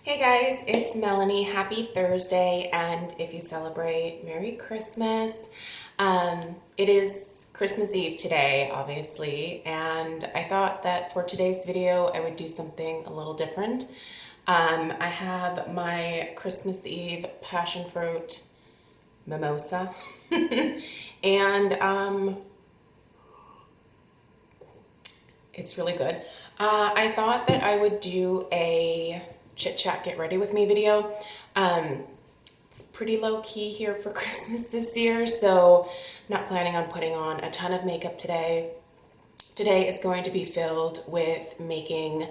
Hey guys, it's Melanie. Happy Thursday, and if you celebrate, Merry Christmas. It is Christmas Eve today, obviously, and I thought that for today's video I would do something a little different. I have my Christmas Eve passion fruit mimosa, and it's really good. I thought that I would do a chit chat get ready with me video. It's pretty low key here for Christmas this year, so I'm not planning on putting on a ton of makeup today. Today is going to be filled with making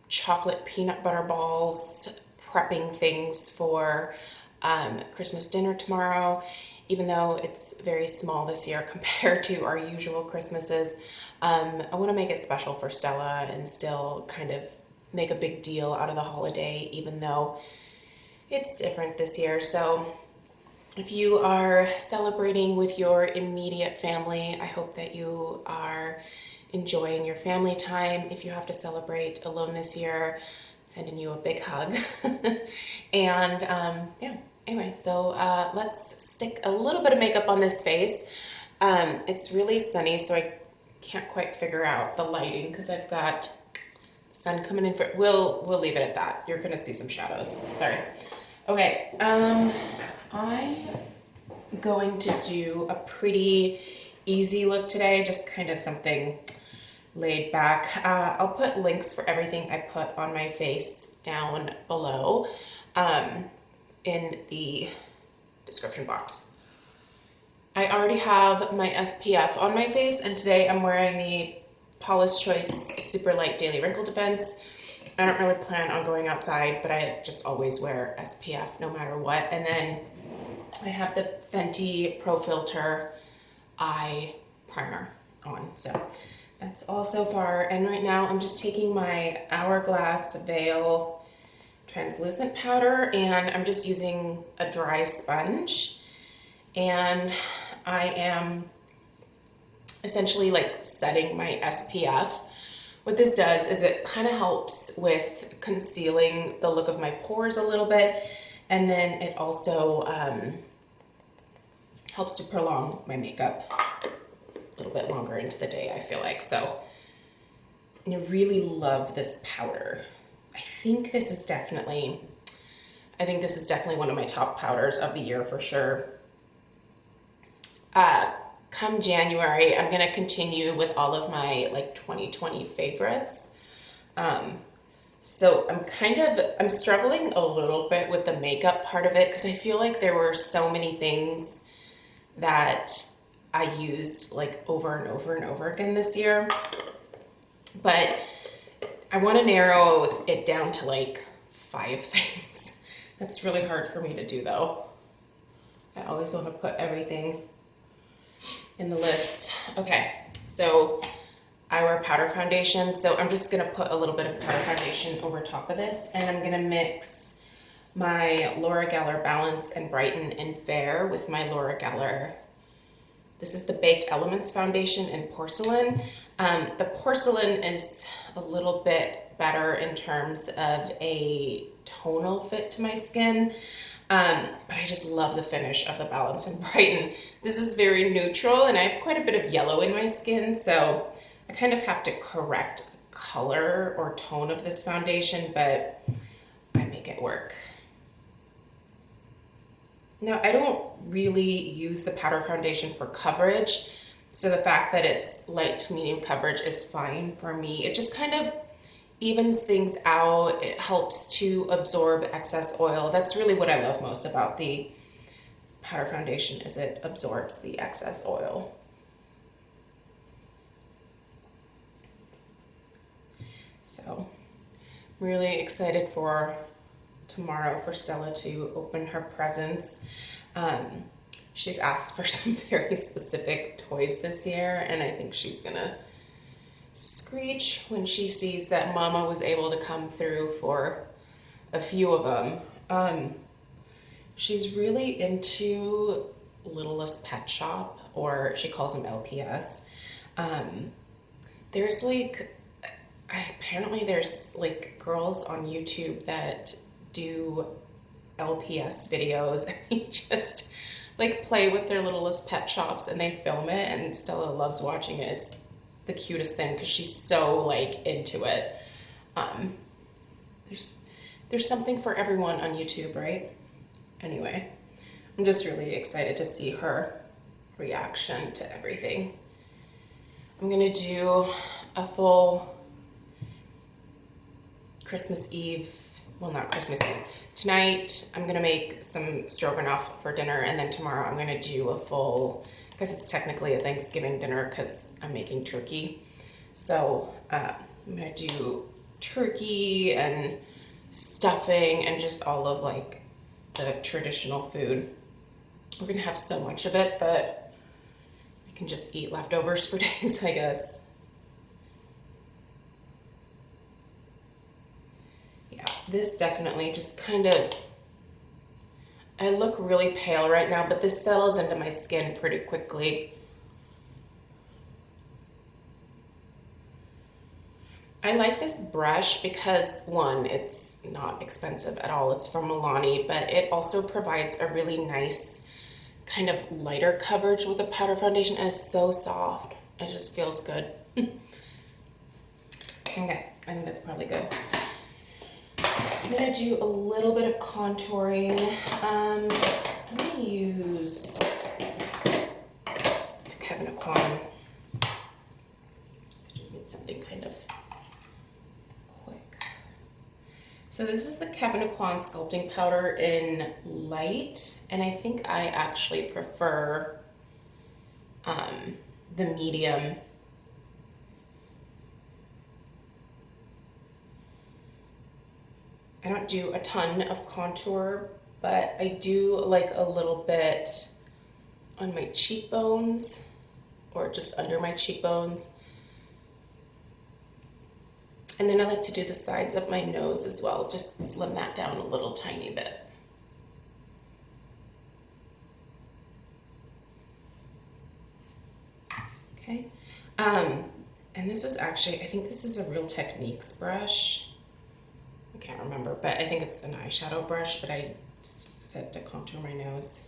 chocolate peanut butter balls, prepping things for Christmas dinner tomorrow. Even though it's very small this year compared to our usual Christmases, I want to make it special for Stella and still kind of make a big deal out of the holiday, even though it's different this year. So if you are celebrating with your immediate family, I hope that you are enjoying your family time. If you have to celebrate alone this year, sending you a big hug. And yeah, anyway, so let's stick a little bit of makeup on this face. It's really sunny, so I can't quite figure out the lighting because I've got sun coming in. We'll leave it at that. You're gonna see some shadows. Sorry. Okay. I'm going to do a pretty easy look today, just kind of something laid back. I'll put links for everything I put on my face down below in the description box. I already have my SPF on my face, and today I'm wearing the Paula's Choice Super Light Daily Wrinkle Defense. I don't really plan on going outside, but I just always wear SPF no matter what. And then I have the Fenty Pro Filter Eye Primer on. So that's all so far. And right now I'm just taking my Hourglass Veil translucent powder, and I'm just using a dry sponge. And I am essentially like setting my SPF. What this does is it kind of helps with concealing the look of my pores a little bit, and then it also helps to prolong my makeup a little bit longer into the day, I feel like. So I really love this powder. I think this is definitely one of my top powders of the year for sure. Come January, I'm gonna continue with all of my like 2020 favorites. So I'm struggling a little bit with the makeup part of it because I feel like there were so many things that I used like over and over and over again this year. But I want to narrow it down to like 5 things. That's really hard for me to do though. I always want to put everything in the lists. Okay, so I wear powder foundation, so I'm just gonna put a little bit of powder foundation over top of this, and I'm gonna mix my Laura Geller Balance and Brighten and Fair with my Laura Geller. This is the Baked Elements foundation in porcelain. The porcelain is a little bit better in terms of a tonal fit to my skin. But I just love the finish of the Balance and Brighten. This is very neutral, and I have quite a bit of yellow in my skin, so I kind of have to correct the color or tone of this foundation, but I make it work. Now, I don't really use the powder foundation for coverage, so the fact that it's light to medium coverage is fine for me. It just kind of evens things out. It helps to absorb excess oil. That's really what I love most about the powder foundation, is it absorbs the excess oil. So I'm really excited for tomorrow for Stella to open her presents. She's asked for some very specific toys this year, and I think she's gonna screech when she sees that Mama was able to come through for a few of them. She's really into Littlest Pet Shop, or she calls them LPS. There's like apparently there's like girls on YouTube that do LPS videos and they just like play with their littlest pet shops and they film it, and Stella loves watching it. It's the cutest thing because she's so like into it. There's something for everyone on YouTube, right? Anyway, I'm just really excited to see her reaction to everything. I'm gonna do a full Christmas Eve, well, not Christmas Eve. Tonight, I'm gonna make some stroganoff for dinner, and then tomorrow I'm gonna do a full, I guess it's technically a Thanksgiving dinner because I'm making turkey. So I'm gonna do turkey and stuffing and just all of like the traditional food. We're gonna have so much of it, but we can just eat leftovers for days, I guess. Yeah, this definitely just kind of, I look really pale right now, but this settles into my skin pretty quickly. I like this brush because, one, it's not expensive at all. It's from Milani, but it also provides a really nice kind of lighter coverage with a powder foundation, and it's so soft. It just feels good. Okay, I think that's probably good. I'm gonna do a little bit of contouring. I'm gonna use Kevyn Aucoin. So I just need something kind of quick. So this is the Kevyn Aucoin sculpting powder in light, and I think I actually prefer the medium. I don't do a ton of contour, but I do like a little bit on my cheekbones or just under my cheekbones. And then I like to do the sides of my nose as well, just slim that down a little tiny bit. Okay. And this is actually, I think this is a Real Techniques brush. I can't remember, but I think it's an eyeshadow brush, but I said to contour my nose.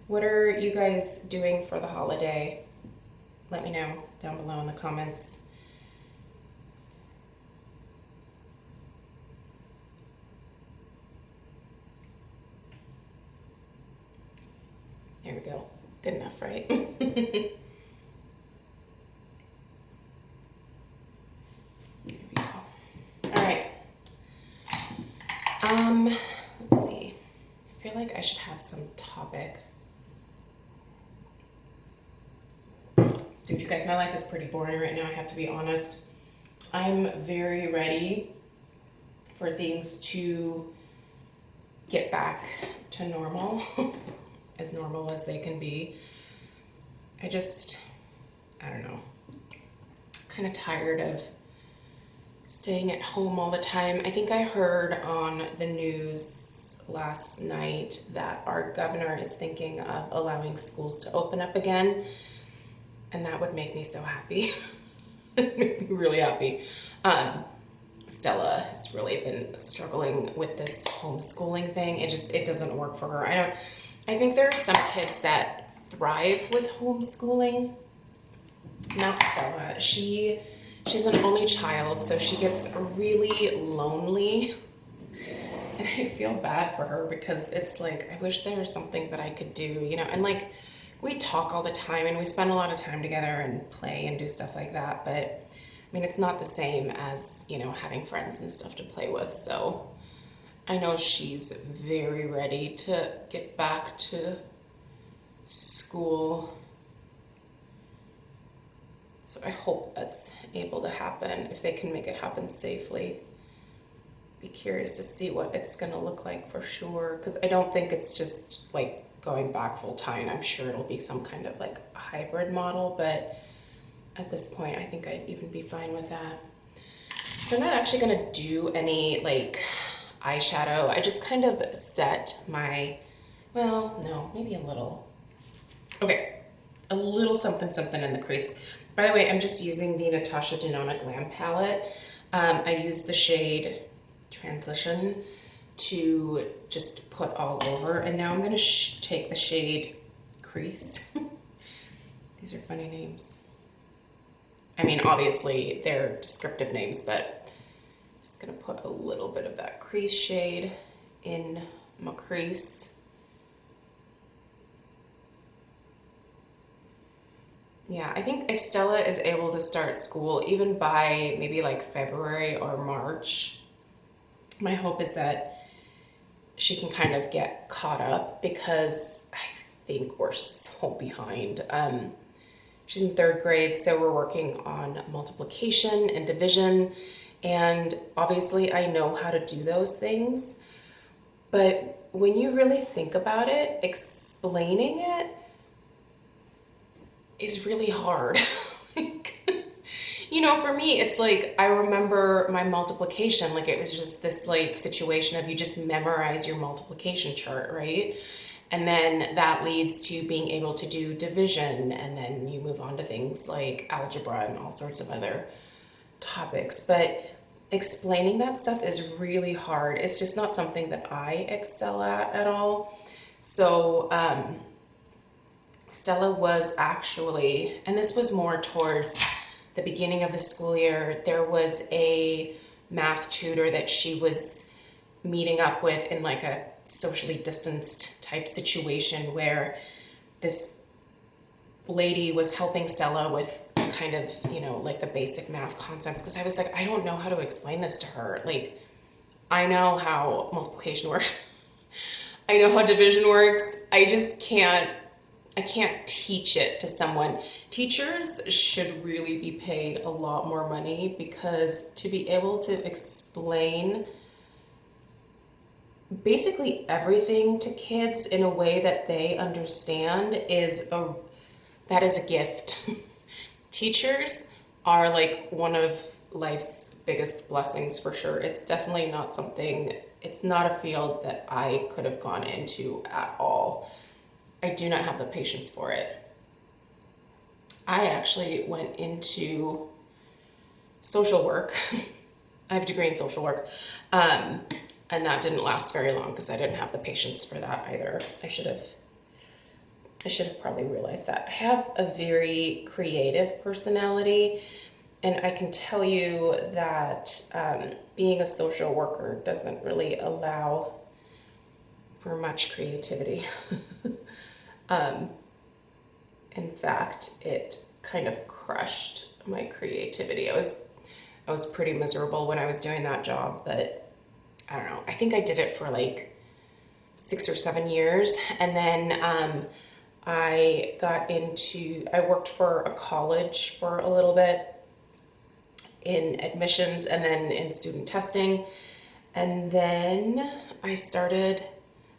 What are you guys doing for the holiday? Let me know down below in the comments. There we go. Good enough, right? There we go. All right. Let's see. I feel like I should have some topic. Dude, you guys, my life is pretty boring right now, I have to be honest. I'm very ready for things to get back to normal, as normal as they can be. I don't know, kind of tired of staying at home all the time. I think I heard on the news last night that our governor is thinking of allowing schools to open up again. And that would make me so happy. Make me really happy. Stella has really been struggling with this homeschooling thing. It doesn't work for her. I think there are some kids that thrive with homeschooling. Not Stella. She's an only child, so she gets really lonely. And I feel bad for her because it's like, I wish there was something that I could do, you know, and like, we talk all the time and we spend a lot of time together and play and do stuff like that. But I mean, it's not the same as, you know, having friends and stuff to play with. So I know she's very ready to get back to school. So I hope that's able to happen, if they can make it happen safely. Be curious to see what it's gonna look like for sure. Because I don't think it's just like going back full time. I'm sure it'll be some kind of like a hybrid model, but at this point, I think I'd even be fine with that. So I'm not actually gonna do any like eyeshadow. I just kind of set my Well, no, maybe a little. Okay, a little something something in the crease. By the way, I'm just using the Natasha Denona Glam palette. I use the shade Transition to just put all over, and now I'm going to take the shade Crease. These are funny names. I mean, obviously they're descriptive names, but I'm just going to put a little bit of that crease shade in my crease. Yeah, I think if Stella is able to start school even by maybe like February or March, my hope is that she can kind of get caught up, because I think we're so behind. She's in 3rd grade, so we're working on multiplication and division, and obviously I know how to do those things, but when you really think about it, explaining it is really hard. You know, for me, it's like, I remember my multiplication, like it was just this like situation of you just memorize your multiplication chart, right? And then that leads to being able to do division, and then you move on to things like algebra and all sorts of other topics. But explaining that stuff is really hard. It's just not something that I excel at all. So Stella was actually, and this was more towards the beginning of the school year, there was a math tutor that she was meeting up with in like a socially distanced type situation, where this lady was helping Stella with kind of, you know, like the basic math concepts. Because I was like, I don't know how to explain this to her. Like, I know how multiplication works. I know how division works. I can't teach it to someone. Teachers should really be paid a lot more money, because to be able to explain basically everything to kids in a way that they understand is a gift. Teachers are like one of life's biggest blessings for sure. It's definitely not something, it's not a field that I could have gone into at all. I do not have the patience for it. I actually went into social work. I have a degree in social work. And that didn't last very long, because I didn't have the patience for that either. I should have probably realized that. I have a very creative personality, and I can tell you that being a social worker doesn't really allow for much creativity. In fact, it kind of crushed my creativity. I was pretty miserable when I was doing that job, but I don't know. I think I did it for like 6 or 7 years. And then I worked for a college for a little bit in admissions and then in student testing. And then I started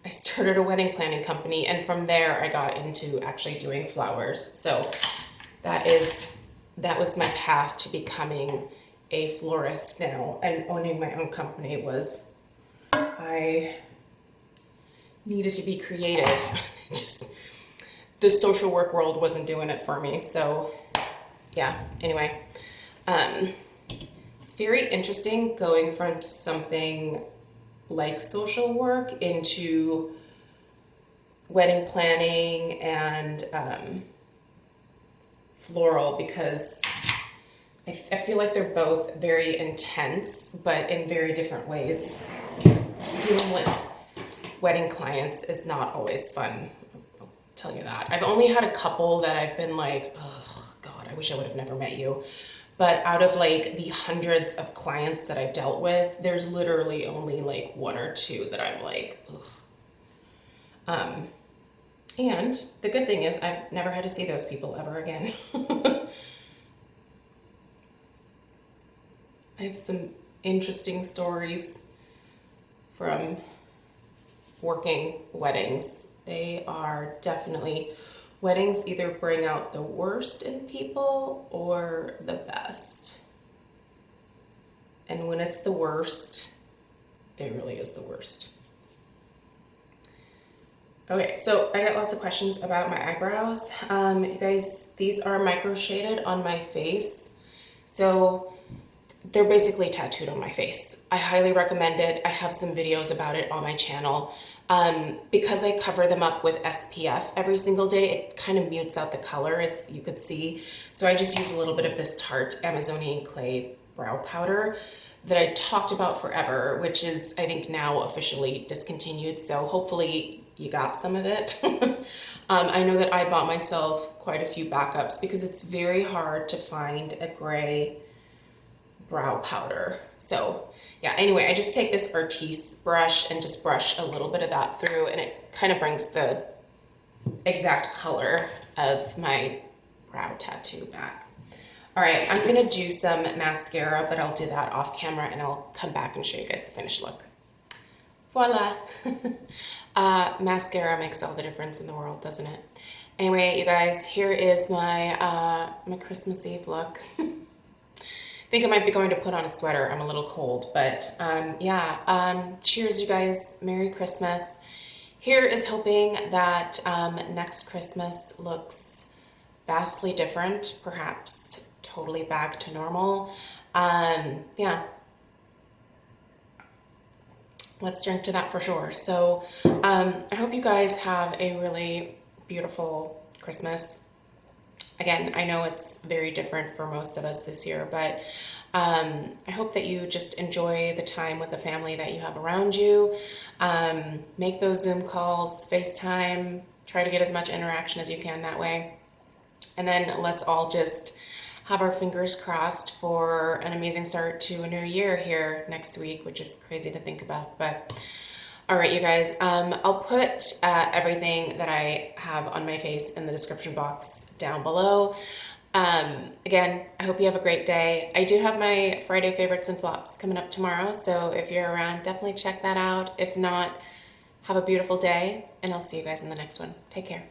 a wedding planning company, and from there I got into actually doing flowers. So that was my path to becoming a florist now, and owning my own company was, I needed to be creative. Just the social work world wasn't doing it for me. So yeah, anyway, it's very interesting going from something like social work into wedding planning and floral, because I feel like they're both very intense, but in very different ways. Dealing with wedding clients is not always fun, I'll tell you that. I've only had a couple that I've been like, oh God, I wish I would have never met you. But out of like the hundreds of clients that I've dealt with, there's literally only like 1 or 2 that I'm like, ugh. And the good thing is I've never had to see those people ever again. I have some interesting stories from working weddings. They are definitely, weddings either bring out the worst in people or the best. And when it's the worst, it really is the worst. Okay, so I get lots of questions about my eyebrows. You guys, these are micro shaded on my face. So they're basically tattooed on my face. I highly recommend it. I have some videos about it on my channel. Because I cover them up with SPF every single day, it kind of mutes out the color, as you could see. So I just use a little bit of this Tarte Amazonian Clay brow powder that I talked about forever, which is, I think, now officially discontinued. So hopefully you got some of it. I know that I bought myself quite a few backups because it's very hard to find a gray brow powder. So yeah, anyway, I just take this Artis brush and just brush a little bit of that through, and it kind of brings the exact color of my brow tattoo back. All right, I'm gonna do some mascara, but I'll do that off camera and I'll come back and show you guys the finished look. Voila. Mascara makes all the difference in the world, doesn't it? Anyway, you guys, here is my my Christmas Eve look. I think I might be going to put on a sweater. I'm a little cold, but yeah. Cheers, you guys. Merry Christmas. Here is hoping that next Christmas looks vastly different, perhaps totally back to normal. Yeah. Let's drink to that for sure. So I hope you guys have a really beautiful Christmas. Again, I know it's very different for most of us this year, but I hope that you just enjoy the time with the family that you have around you. Make those Zoom calls, FaceTime, try to get as much interaction as you can that way. And then let's all just have our fingers crossed for an amazing start to a new year here next week, which is crazy to think about. But all right, you guys, I'll put everything that I have on my face in the description box down below. Again, I hope you have a great day. I do have my Friday favorites and flops coming up tomorrow, so if you're around, definitely check that out. If not, have a beautiful day, and I'll see you guys in the next one. Take care.